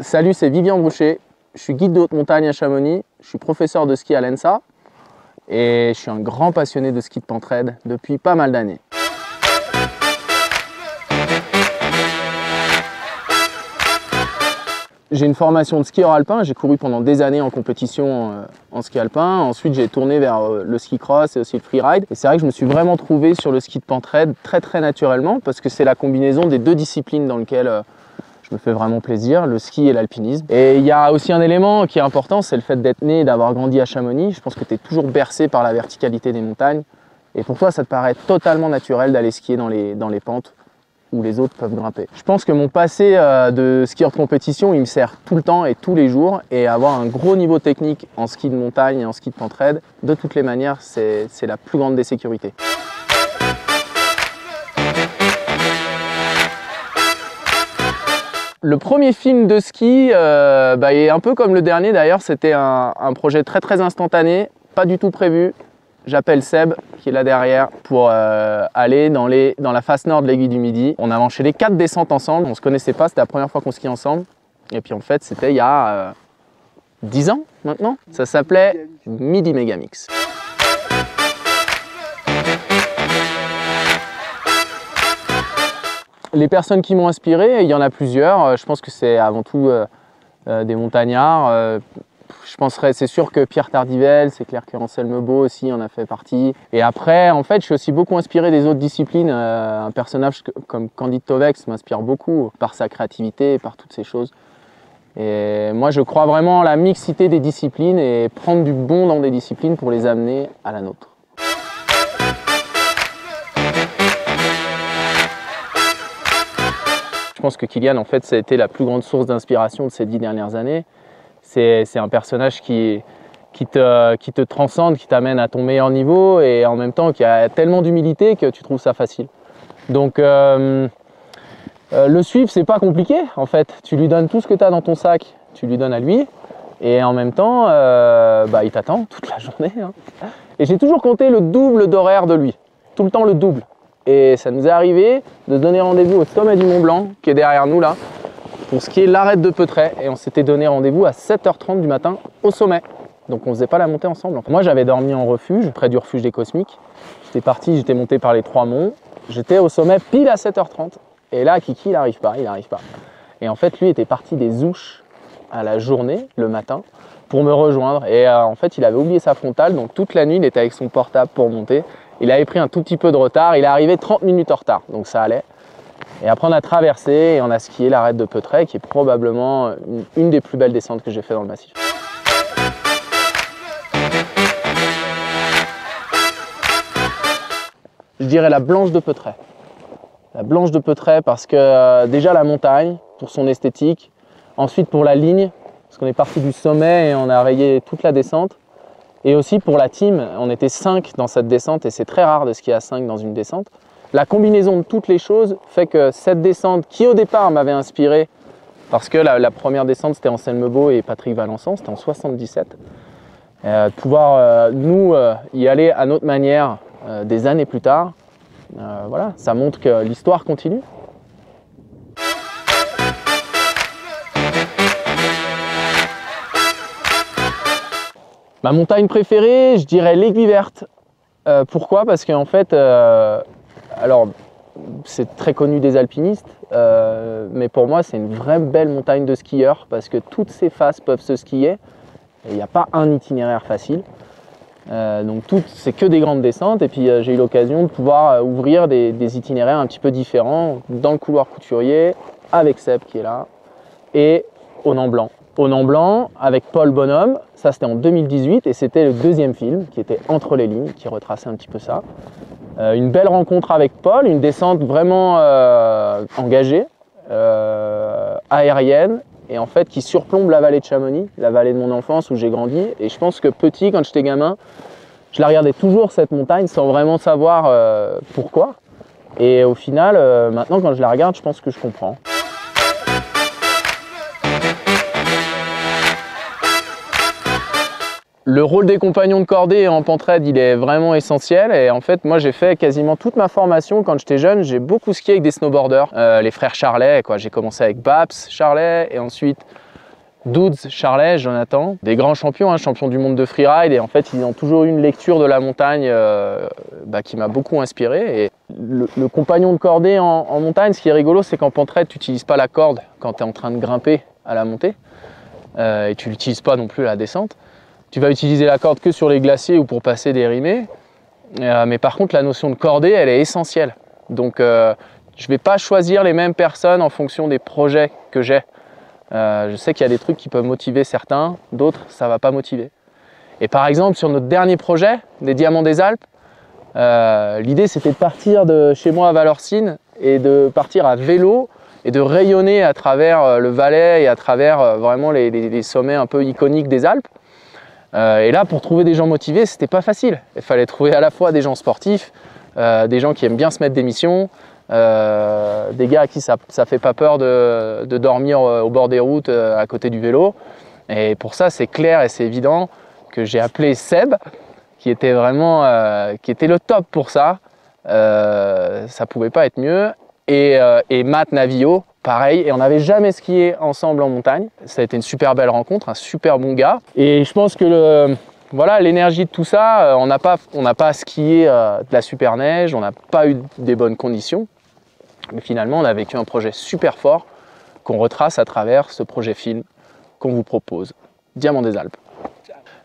Salut, c'est Vivien Broucher. Je suis guide de haute montagne à Chamonix. Je suis professeur de ski à l'ENSA et je suis un grand passionné de ski de pentraide depuis pas mal d'années. J'ai une formation de skieur alpin, j'ai couru pendant des années en compétition en ski alpin. Ensuite, j'ai tourné vers le ski cross et aussi le freeride. Et c'est vrai que je me suis vraiment trouvé sur le ski de pentraide très naturellement parce que c'est la combinaison des deux disciplines dans lesquelles je me fais vraiment plaisir, le ski et l'alpinisme. Et il y a aussi un élément qui est important, c'est le fait d'être né et d'avoir grandi à Chamonix. Je pense que tu es toujours bercé par la verticalité des montagnes. Et pour toi, ça te paraît totalement naturel d'aller skier dans les pentes où les autres peuvent grimper. Je pense que mon passé de skieur de compétition, il me sert tout le temps et tous les jours. Et avoir un gros niveau technique en ski de montagne et en ski de pentraide, de toutes les manières, c'est la plus grande des sécurités. Le premier film de ski est un peu comme le dernier d'ailleurs, c'était un projet très instantané, pas du tout prévu. J'appelle Seb, qui est là derrière, pour aller dans la face nord de l'Aiguille du Midi. On a enchaîné 4 descentes ensemble, on ne se connaissait pas, c'était la première fois qu'on skie ensemble. Et puis en fait, c'était il y a 10 ans maintenant. Ça s'appelait Midi Megamix. Les personnes qui m'ont inspiré, il y en a plusieurs. Je pense que c'est avant tout des montagnards. Je penserais, c'est sûr que Pierre Tardivelle, c'est clair que Anselme Beaud aussi en a fait partie. Et après, en fait, je suis aussi beaucoup inspiré des autres disciplines. Un personnage comme Candide Tovex m'inspire beaucoup par sa créativité et par toutes ces choses. Et moi, je crois vraiment à la mixité des disciplines et prendre du bon dans des disciplines pour les amener à la nôtre. Je pense que Kylian, en fait, ça a été la plus grande source d'inspiration de ces 10 dernières années. C'est un personnage qui te transcende, qui t'amène à ton meilleur niveau et en même temps qui a tellement d'humilité que tu trouves ça facile. Donc le suivre, c'est pas compliqué en fait. Tu lui donnes tout ce que tu as dans ton sac, tu lui donnes à lui et en même temps, il t'attend toute la journée. Hein. Et j'ai toujours compté le double d'horaire de lui, tout le temps le double. Et ça nous est arrivé de donner rendez-vous au sommet du Mont Blanc, qui est derrière nous là, pour skier l'arête de Peutret. Et on s'était donné rendez-vous à 7h30 du matin au sommet. Donc on ne faisait pas la montée ensemble. Moi j'avais dormi en refuge, près du refuge des Cosmiques. J'étais parti, j'étais monté par les 3 monts. J'étais au sommet pile à 7h30. Et là, Kiki, il n'arrive pas. Et en fait, lui était parti des Ouches à la journée, le matin, pour me rejoindre. Et en fait, il avait oublié sa frontale. Donc toute la nuit, il était avec son portable pour monter. Il avait pris un tout petit peu de retard, il est arrivé 30 minutes en retard, donc ça allait. Et après on a traversé et on a skié l'arête de Peutret, qui est probablement une des plus belles descentes que j'ai fait dans le massif. Je dirais la Blanche de Peutret. La Blanche de Peutret parce que déjà la montagne, pour son esthétique, ensuite pour la ligne, parce qu'on est parti du sommet et on a rayé toute la descente. Et aussi pour la team, on était 5 dans cette descente et c'est très rare de skier à 5 dans une descente. La combinaison de toutes les choses fait que cette descente, qui au départ m'avait inspiré, parce que la première descente c'était Anselme Beaud et Patrick Valençon, c'était en 77, pouvoir nous y aller à notre manière des années plus tard, voilà, ça montre que l'histoire continue. Ma montagne préférée, je dirais l'Aiguille Verte. Pourquoi? Parce qu'en fait, alors c'est très connu des alpinistes, mais pour moi c'est une vraie belle montagne de skieurs parce que toutes ces faces peuvent se skier. Il n'y a pas un itinéraire facile. Donc c'est que des grandes descentes et puis j'ai eu l'occasion de pouvoir ouvrir des itinéraires un petit peu différents dans le couloir Couturier avec Seb qui est là et au Nant Blanc. Au Nant Blanc avec Paul Bonhomme, ça c'était en 2018 et c'était le deuxième film qui était Entre les lignes, qui retraçait un petit peu ça. Une belle rencontre avec Paul, une descente vraiment engagée, aérienne et en fait qui surplombe la vallée de Chamonix, la vallée de mon enfance où j'ai grandi. Et je pense que petit, quand j'étais gamin, je la regardais toujours cette montagne sans vraiment savoir pourquoi. Et au final, maintenant quand je la regarde, je pense que je comprends. Le rôle des compagnons de cordée en pentraide, il est vraiment essentiel et en fait moi j'ai fait quasiment toute ma formation quand j'étais jeune, j'ai beaucoup skié avec des snowboarders, les frères Charlet quoi. J'ai commencé avec Babs Charlet et ensuite Douds, Charlet, Jonathan, des grands champions, hein, champions du monde de freeride, et en fait ils ont toujours eu une lecture de la montagne qui m'a beaucoup inspiré. Et le compagnon de cordée en montagne, ce qui est rigolo, c'est qu'en pentraide, tu n'utilises pas la corde quand tu es en train de grimper à la montée, et tu l'utilises pas non plus à la descente. Tu vas utiliser la corde que sur les glaciers ou pour passer des rimés, mais par contre la notion de cordée, elle est essentielle. Donc je ne vais pas choisir les mêmes personnes en fonction des projets que j'ai. Je sais qu'il y a des trucs qui peuvent motiver certains, d'autres ça ne va pas motiver. Et par exemple sur notre dernier projet, des Diamants des Alpes, l'idée c'était de partir de chez moi à Valorcine et de partir à vélo et de rayonner à travers le Valais et à travers vraiment les sommets un peu iconiques des Alpes. Et là pour trouver des gens motivés, c'était pas facile. Il fallait trouver à la fois des gens sportifs, des gens qui aiment bien se mettre des missions, des gars à qui ça fait pas peur de dormir au bord des routes à côté du vélo. Et pour ça c'est clair et c'est évident que j'ai appelé Seb, qui était vraiment qui était le top pour ça. Ça pouvait pas être mieux. Et Matt Navio, pareil, et on n'avait jamais skié ensemble en montagne. Ça a été une super belle rencontre, un super bon gars. Et je pense que voilà, l'énergie de tout ça, on n'a pas skié de la super neige, on n'a pas eu des bonnes conditions. Mais finalement, on a vécu un projet super fort qu'on retrace à travers ce projet film qu'on vous propose, Diamants des Alpes.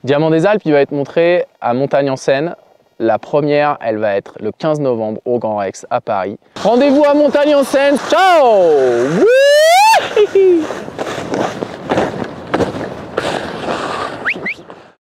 Diamants des Alpes, il va être montré à Montagne-en-Seine. La première, elle va être le 15 novembre au Grand Rex à Paris. Rendez-vous à Montagne-en-Seine. Ciao! Wouh!